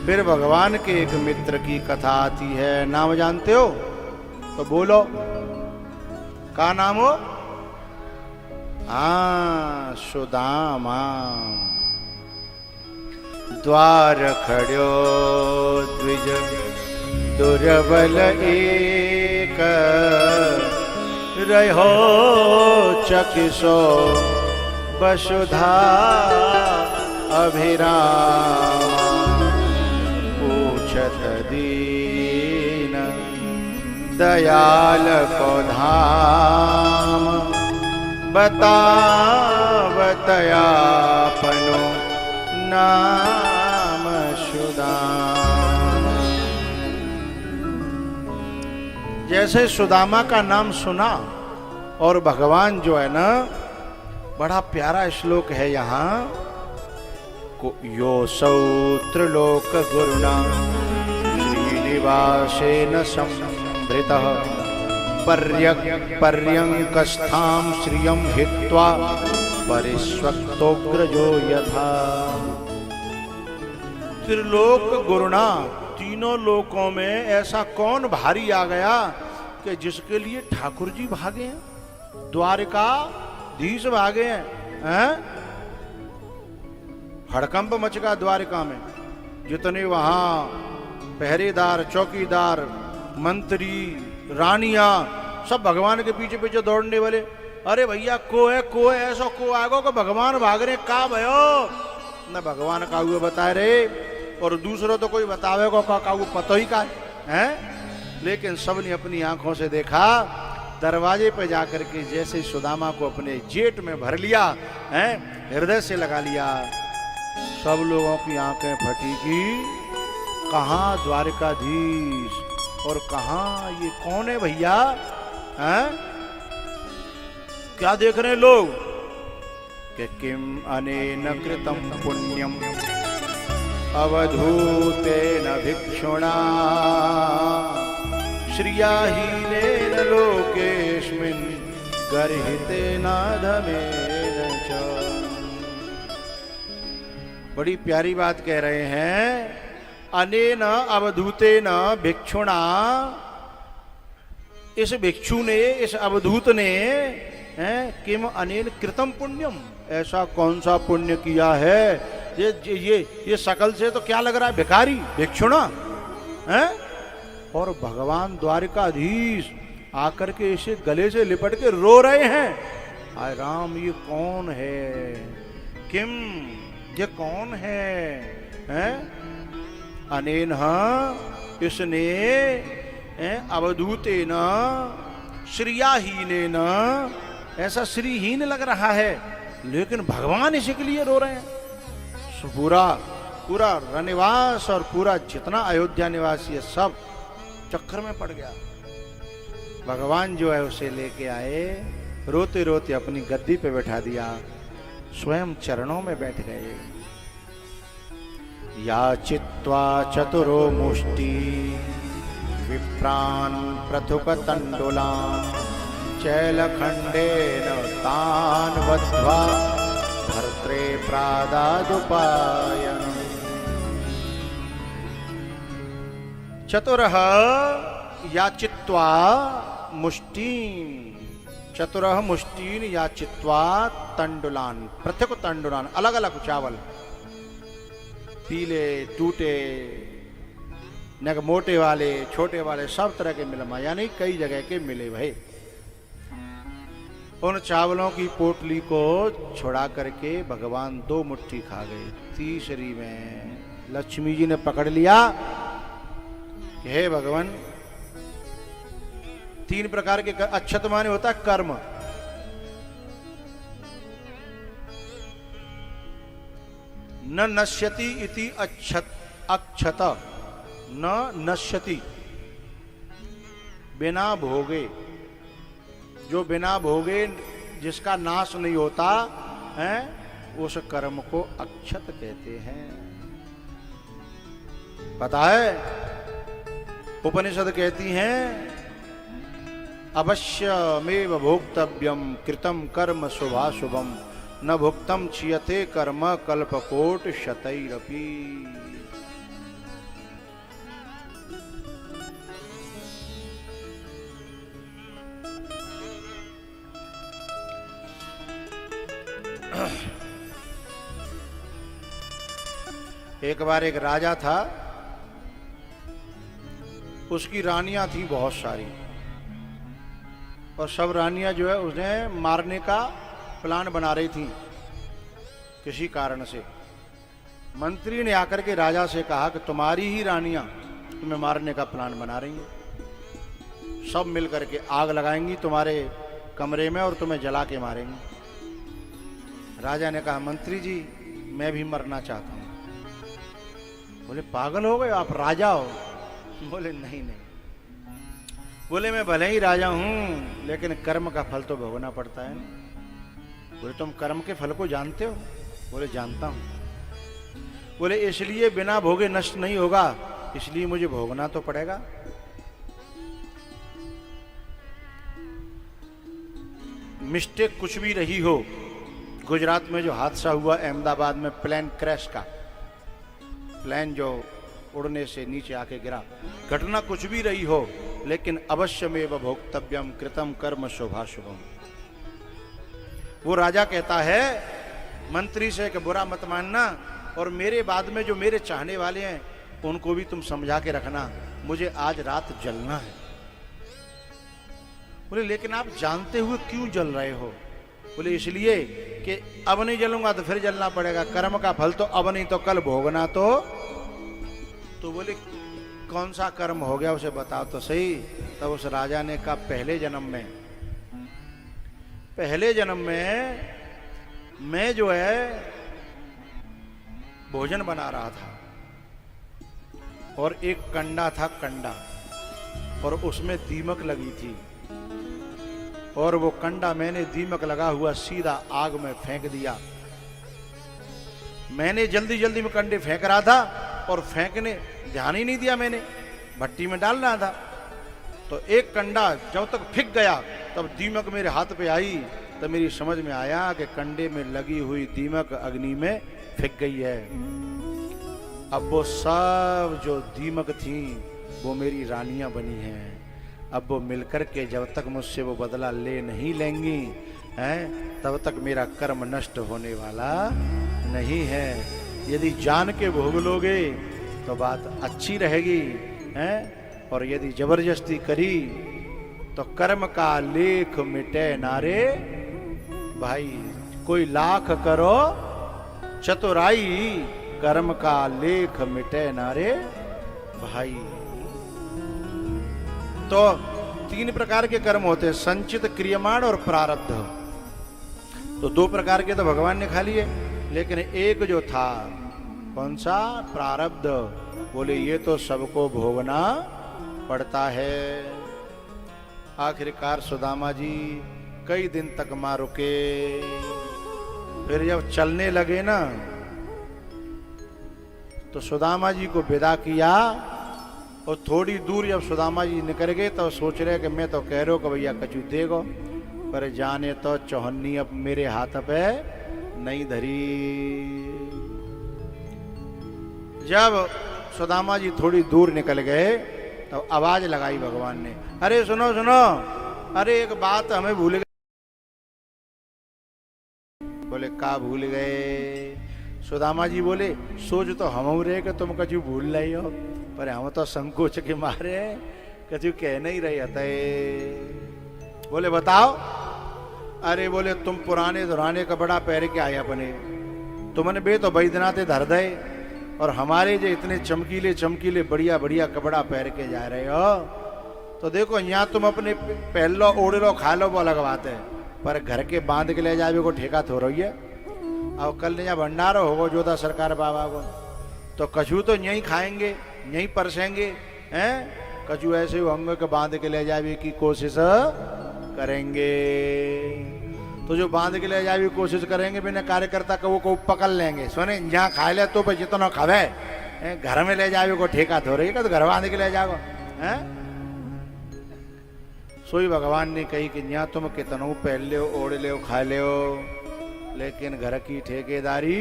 फिर भगवान के एक मित्र की कथा आती है, नाम जानते हो तो बोलो, का नाम हो? हाँ, सुदामा। द्वार खड़ो द्विज दुर्बल एक, रहो चकिसो वसुधा अभिराम। पूछत दीन दयाल को धाम, बतावतयापनो नाम सुदाम। जैसे सुदामा का नाम सुना और भगवान जो है ना, बड़ा प्यारा श्लोक है यहाँ, योऽसौ त्रिलोक गुरुणा श्रीनिवासेन संभृतः, पर्यंकस्थां श्रियं हित्वा परिष्वक्तोग्रजो यथा। त्रिलोक गुरुणा, तीनों लोकों में ऐसा कौन भारी आ गया कि जिसके लिए ठाकुर जी भागे हैं, द्वारिकाधीश भागे हैं? हड़कंप मच गया द्वारिका में। जितने वहां पहरेदार, चौकीदार, मंत्री, रानियां, सब भगवान के पीछे पीछे दौड़ने वाले। अरे भैया को है ऐसा को आगो को भगवान भाग रहे, का भयो न भगवान का हुए बताए रे, और दूसरों तो कोई बतावे को का हुआ पतो ही का है। लेकिन सबने अपनी आंखों से देखा, दरवाजे पे जाकर के जैसे सुदामा को अपने जेट में भर लिया है, हृदय से लगा लिया, सब लोगों की आंखें फटी की, कहाँ द्वारिकाधीश और कहाँ ये कौन है भैया? हैं? क्या देख रहे हैं लोग? कि किम अनेन कृतम पुण्यम अवधूतेन भिक्षुणा, श्रियाहीनेन लोकेस्मिन् गर्हितेन धमेन च। बड़ी प्यारी बात कह रहे हैं, अनेन अवधूतेन भिक्षुणा, इस भिक्षु ने, इस अवधूत ने किम अनेन कृतम पुण्यम, ऐसा कौन सा पुण्य किया है? ये शकल से तो क्या लग रहा है, भिखारी, भिक्षुणा है। और भगवान द्वारिकाधीश आकर के इसे गले से लिपट के रो रहे हैं, हाय राम ये कौन है? किम, ये कौन है? अनेन, इसने, अवधूतेन श्रियाहीनेन, ऐसा श्रीहीन लग रहा है, लेकिन भगवान इसी के लिए रो रहे हैं। पूरा रनिवास और पूरा जितना अयोध्या निवासी है सब चक्कर में पड़ गया। भगवान जो है उसे लेके आए, रोते रोते अपनी गद्दी पे बैठा दिया, स्वयं चरणों में बैठ गए। याचित्वा चतुरो मुष्टि विप्रान् पृथुक तण्डुलान्, चैलखण्डेन तान् बद्ध्वा भर्त्रे प्रादादुपायनम्। चतुरः याचित्वा मुष्टीन्, चतुरः मुष्टीन याचित्वा तंडुलान, पृथक तंडुलान, अलग अलग चावल, पीले, टूटे, न मोटे वाले, छोटे वाले, सब तरह के मिलमा, यानी कई जगह के मिले भाई। उन चावलों की पोटली को छुड़ा करके भगवान 2 मुट्ठी खा गए। तीसरी में लक्ष्मी जी ने पकड़ लिया कि हे भगवान, 3 प्रकार के अक्षत माने होता है कर्म, न नश्यति इति अक्षत, न नश्यति, बिना भोगे, जो बिना भोगे जिसका नाश नहीं होता है, उस कर्म को अक्षत कहते हैं। पता है, उपनिषद कहती हैं अवश्यमेव भोक्तव्यम कृतम कर्म शुभाशुभम, न भुक्तम क्षीयते कर्म कल्पकोट शतैरपि। एक बार एक राजा था, उसकी रानियां थी बहुत सारी, और सब रानियां जो है उन्हें मारने का प्लान बना रही थी किसी कारण से। मंत्री ने आकर के राजा से कहा कि तुम्हारी ही रानियां तुम्हें मारने का प्लान बना रही हैं, सब मिलकर के आग लगाएंगी तुम्हारे कमरे में और तुम्हें जला के मारेंगी। राजा ने कहा मंत्री जी मैं भी मरना चाहता हूं। बोले पागल हो गए आप, राजा हो? बोले नहीं नहीं। बोले मैं भले ही राजा हूं लेकिन कर्म का फल तो भोगना पड़ता है ना। बोले तुम कर्म के फल को जानते हो? बोले जानता हूं। बोले इसलिए बिना भोगे नष्ट नहीं होगा, इसलिए मुझे भोगना तो पड़ेगा। मिस्टेक कुछ भी रही हो, गुजरात में जो हादसा हुआ अहमदाबाद में प्लेन क्रैश का, प्लेन जो उड़ने से नीचे आके गिरा, घटना कुछ भी रही हो लेकिन अवश्यमेव भोक्तव्यम कृतम कर्म शोभाशुभम। वो राजा कहता है मंत्री से कि बुरा मत मानना, और मेरे बाद में जो मेरे चाहने वाले हैं उनको भी तुम समझा के रखना, मुझे आज रात जलना है। बोले लेकिन आप जानते हुए क्यों जल रहे हो? बोले इसलिए कि अब नहीं जलूंगा तो फिर जलना पड़ेगा, कर्म का फल तो अब नहीं तो कल भोगना। तो बोले कौन सा कर्म हो गया उसे बताओ तो सही। तब उस राजा ने कहा पहले जन्म में मैं जो है भोजन बना रहा था और एक कंडा था, कंडा, और उसमें दीमक लगी थी, और वो कंडा मैंने दीमक लगा हुआ सीधा आग में फेंक दिया। मैंने जल्दी जल्दी में कंडे फेंक रहा था और फेंकने ध्यान ही नहीं दिया, मैंने भट्टी में डाल रहा था। तो एक कंडा जब तक फिक गया तब दीमक मेरे हाथ पे आई, तो मेरी समझ में आया कि कंडे में लगी हुई दीमक अग्नि में फिक गई है। अब वो सब जो दीमक थी वो मेरी रानियां बनी हैं। अब वो मिलकर के जब तक मुझसे वो बदला ले नहीं लेंगी हैं तब तक मेरा कर्म नष्ट होने वाला नहीं है। यदि जान के भोग लोगे तो बात अच्छी रहेगी हैं, और यदि जबरदस्ती करी तो कर्म का लेख मिटे नारे भाई। कोई लाख करो चतुराई, कर्म का लेख मिटे नारे भाई। तो 3 प्रकार के कर्म होते हैं, संचित, क्रियमाण और प्रारब्ध। तो 2 प्रकार के तो भगवान ने खा लिए, लेकिन एक जो था कौन सा? प्रारब्ध। बोले ये तो सबको भोगना पड़ता है। आखिरकार सुदामा जी कई दिन तक मां रुके, फिर जब चलने लगे ना तो सुदामा जी को विदा किया, और थोड़ी दूर जब सुदामा जी निकल गए तो सोच रहे कि मैं तो कह रहा हूं कि भैया कचू देगो, पर जाने तो चौहन्नी अब मेरे हाथ पे नहीं धरी। जब सुदामा जी थोड़ी दूर निकल गए तो आवाज लगाई भगवान ने, अरे सुनो सुनो, अरे एक बात हमें भूल गए। बोले का भूल गए? सुदामा जी बोले सोच तो हम रहे कि तुम कचू भूल रही हो, पर हम तो संकोच के मारे कचू कह नहीं रहे थे। बोले बताओ। अरे बोले तुम पुराने दुराने कपड़ा पहन के आए अपने, तुमने बे तो बैद्यनाथ धर दे, और हमारे जो इतने चमकीले चमकीले बढ़िया बढ़िया कपड़ा पहन के जा रहे हो, तो देखो यहाँ तुम अपने पहन लो, ओढ़ लो, खा लो, वो अलग बात है, पर घर के बांध के ले जावे को ठेका थो रही है। अब कल यहाँ भंडारा होगा जोधा सरकार बाबा को, तो कछू तो यहीं खाएंगे, यहीं परसेंगे हैं। कछू ऐसे अंग के बांध के ले जावे की कोशिश करेंगे, तो जो बांध के ले जावे की कोशिश करेंगे बिना कार्यकर्ता को वो पकड़ लेंगे। सुने यहाँ खा ले तो जितना खावे, घर में ले जावे को ठेका थो रही है, तो घर बांध के ले जाओ हैं। सोई भगवान ने कही कि यहाँ तुम कितनों पहन ले, ओढ़ ले, खा ले, लेकिन घर की ठेकेदारी,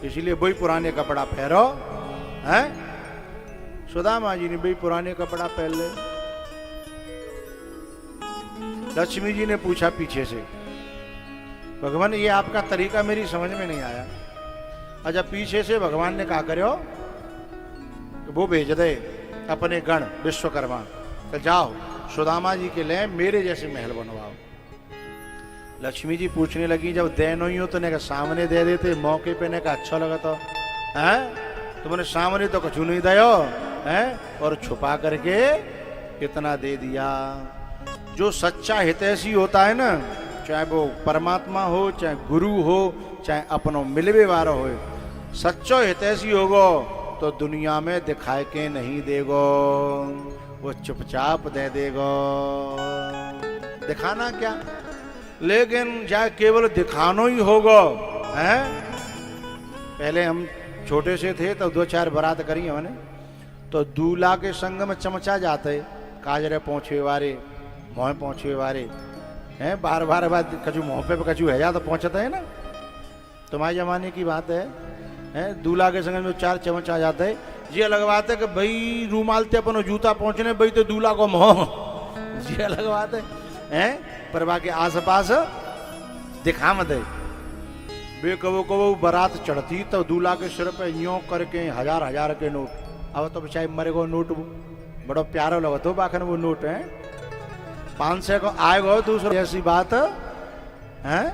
इसलिए वही पुराने कपड़ा पहनो हैं। सुदामा जी ने वही पुराने कपड़ा पहन ले। लक्ष्मी जी ने पूछा पीछे से, भगवान ये आपका तरीका मेरी समझ में नहीं आया। अच्छा पीछे से भगवान ने कहा करो वो भेज दे अपने गण विश्वकर्मा, तो जाओ सुदामा जी के लिए मेरे जैसे महल बनवाओ। लक्ष्मी जी पूछने लगी जब दे नहीं हो तो ने सामने दे देते, मौके पे ने कहा अच्छा लगा तो है, तुमने सामने तो कुछ नहीं दयो है और छुपा करके कितना दे दिया। जो सच्चा हितैषी होता है ना, चाहे वो परमात्मा हो, चाहे गुरु हो, चाहे अपनो मिलवे वाला हो, सच्चो हितैषी होगो तो दुनिया में दिखाए के नहीं देगो, वो चुपचाप दे देगो। दिखाना क्या, लेकिन चाहे केवल दिखानो ही होगो है। पहले हम छोटे से थे तो 2-4 बारात करी हमने, तो दूल्हा के संग में चमचा जाते, काजरे पहुंचे वारे, मोह पहुंचे वारे हैं, बार बार बार कछु मोह पे कछु है जा तो पहुंचता है ना। तुम्हारे जमाने की बात है, दूल्हा के संग में 4 चमच आ जाते है, ये लगवाते कि भाई रूमाल ते अपन जूता पहुंचने भाई तो दूल्हा को मोह ये लगवाते हैं, पर बाकी आस पास दिखा मत है। वे कबो बारात चढ़ती तो दूल्हा के सिर पे यूं करके 1000 के नोट, अब तो बेचारे मरे को नोट बड़ो प्यारो लगा तो बाखन वो नोट है 500 को आएगो दूसरा, ऐसी बात है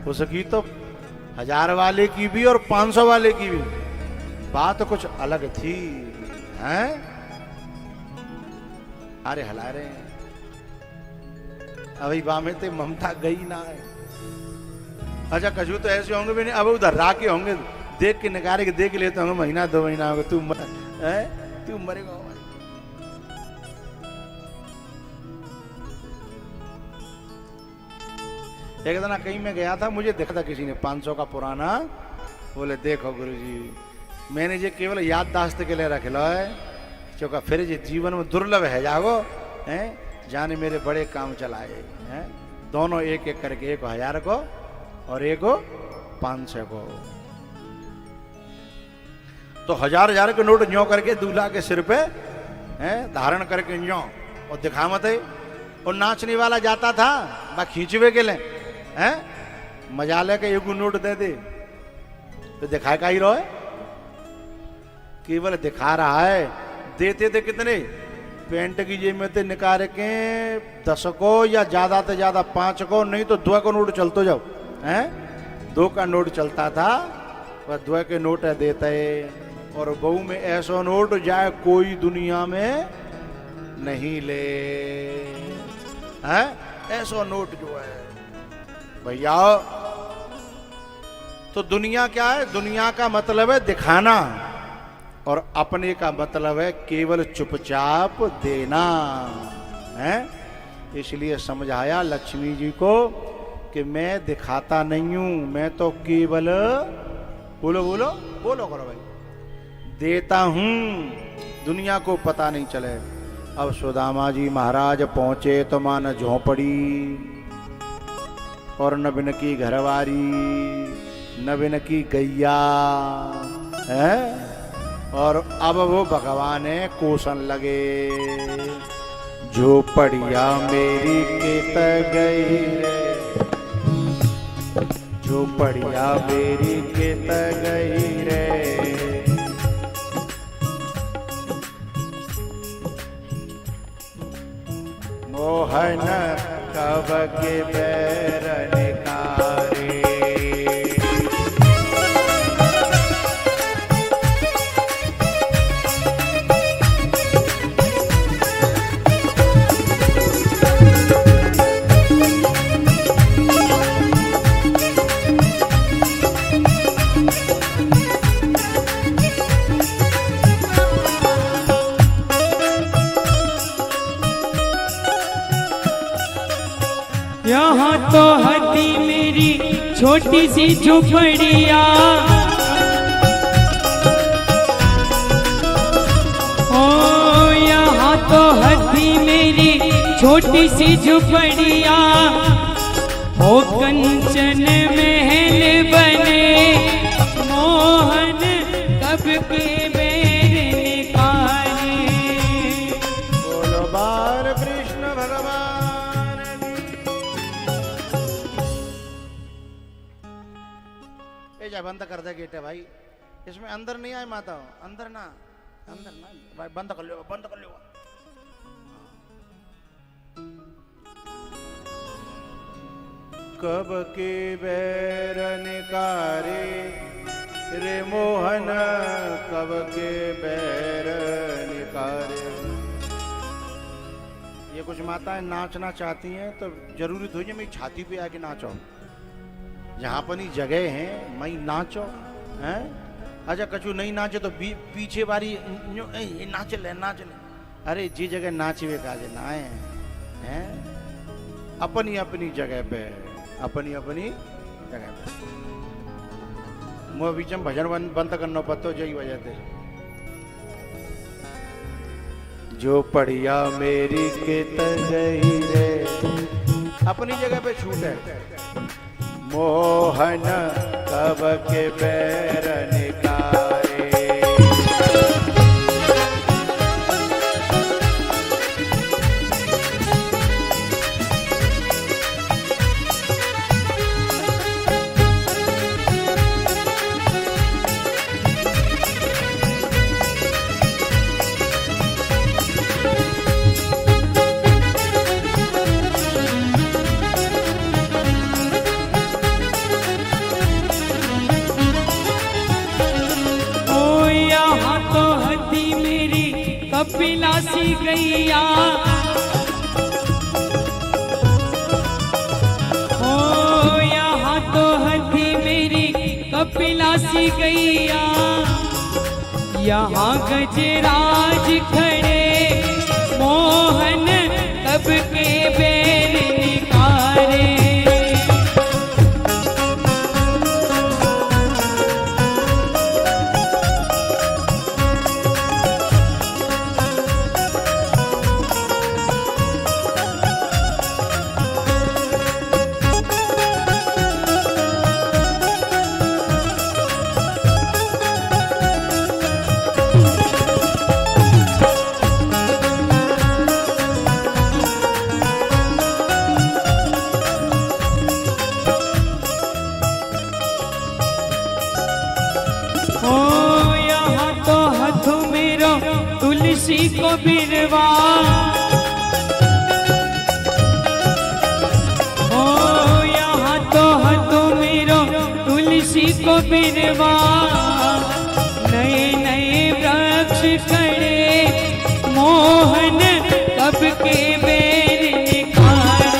हो सकी तो 1000 वाले की भी और 500 वाले की भी बात कुछ अलग थी हैं। अरे हला रहे अभी बामे ते ममता गई ना है। अच्छा कजू तो ऐसे होंगे भी नहीं, अब उधर राके होंगे देख के निकारे के देख लेते होंगे, महीना 2 महीना होगा तू मरेगा। एक दिन कहीं मैं गया था, मुझे देखा था किसी ने 500 का पुराना, बोले देखो गुरुजी मैंने ये केवल याददाश्त के लिए रख लो है, क्योंकि फिर ये जीवन में दुर्लभ है जागो हैं, जाने मेरे बड़े काम चलाए हैं। दोनों एक एक करके, एक 1000 को और एक 500 को, तो 1000 के नोट न्यों करके दूल्हा के सिर पे हैं धारण करके न्यों और दिखावत है। और नाचने वाला जाता था बा खींचवे के लिए हैं, मजाले के एक नोट दे दे तो दिखा का ही रहो है, केवल दिखा रहा है। देते थे कितने, पेंट की जेब में थे निकाल के 10 को या ज्यादा से ज्यादा 5 को, नहीं तो 2 का नोट चलते जाओ हैं, 2 का नोट चलता था वह 2 के नोट देते। और बहू में ऐसा नोट जाए कोई दुनिया में नहीं ले हैं, ऐसा नोट जो है भैया। तो दुनिया क्या है, दुनिया का मतलब है दिखाना और अपने का मतलब है केवल चुपचाप देना है। इसलिए समझाया लक्ष्मी जी को कि मैं दिखाता नहीं हूं, मैं तो केवल बोलो बोलो बोलो करो भाई, देता हूं, दुनिया को पता नहीं चले। अब सुदामा जी महाराज पहुंचे तो मान झोंपड़ी और न बिन की घरवारी, न बिन की गैया है, और अब वो भगवान कोसन लगे। झोपड़िया मेरी केत गई रे, झोपड़िया मेरी केत गई रे, मोहन कब के बैरन कारे। यहाँ तो हटी मेरी छोटी सी झोपड़िया, ओ यहाँ तो हटी मेरी छोटी सी झोपड़िया, ओ कंचन महल बने, मोहन कब के बैर निकाले। बोलो बाल कृष्ण भगवान। बंद कर दे गेट है भाई, इसमें अंदर नहीं आए माता, अंदर ना भाई, बंद कर लो, बंद कर लो। कब के बैर निकारे रे मोहन, कब के बैर निकारे। ये कुछ माताएं नाचना चाहती हैं तो जरूरी थोड़ी है मेरी छाती पे आके नाचो, जहाँ पर नहीं जगह है मैं नाचो हैं। अच्छा कछु नहीं नाचे तो पीछे बारी नाच ले नाच ले, अरे जी जगह नाचवे काजे नाए हैं, अपनी अपनी जगह पे, अपनी अपनी जगह पे। मुँह बीच में भजन बंद करना पत्तो जही वजह से। जो पढ़िया मेरी के तगई रे, अपनी जगह पे छूट है। मोहन कब के बैर निकारे, कपिलासी गैया, ओ यहाँ तो हथी मेरी कपिलासी गैया, यहाँ गजराज खड़े मोहन कब के बैर निकारे। तुलसी को बिरवा, ओ यहाँ तो हाथों मेरो तुलसी को बिरवा, नए नए वृक्ष खड़े मोहन कब के बैर निकारे।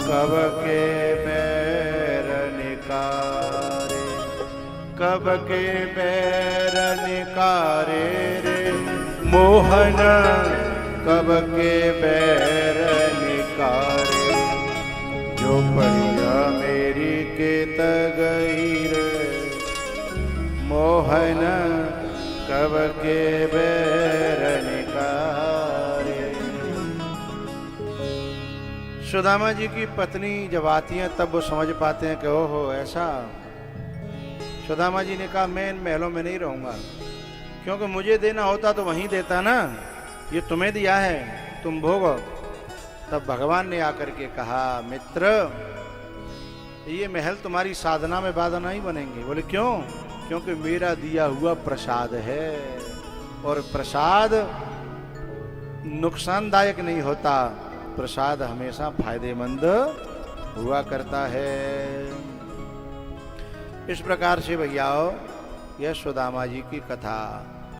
कब के बैर निकारे, कब के बैर निकारे रे मोहन, कब के बैर निकारे। जो पढ़िया मेरी के तगई रे मोहन, कब के बैर निकारे। सुदामा जी की पत्नी जब आती हैं तब वो समझ पाते हैं कि ओहो ऐसा। सुदामा जी ने कहा मैं इन महलों में नहीं रहूंगा, क्योंकि मुझे देना होता तो वहीं देता ना, ये तुम्हें दिया है तुम भोगो। तब भगवान ने आकर के कहा मित्र ये महल तुम्हारी साधना में बाधा नहीं बनेंगे। बोले क्यों? क्योंकि मेरा दिया हुआ प्रसाद है, और प्रसाद नुकसानदायक नहीं होता, प्रसाद हमेशा फायदेमंद हुआ करता है। इस प्रकार से भैयाओ यह सुदामा जी की कथा।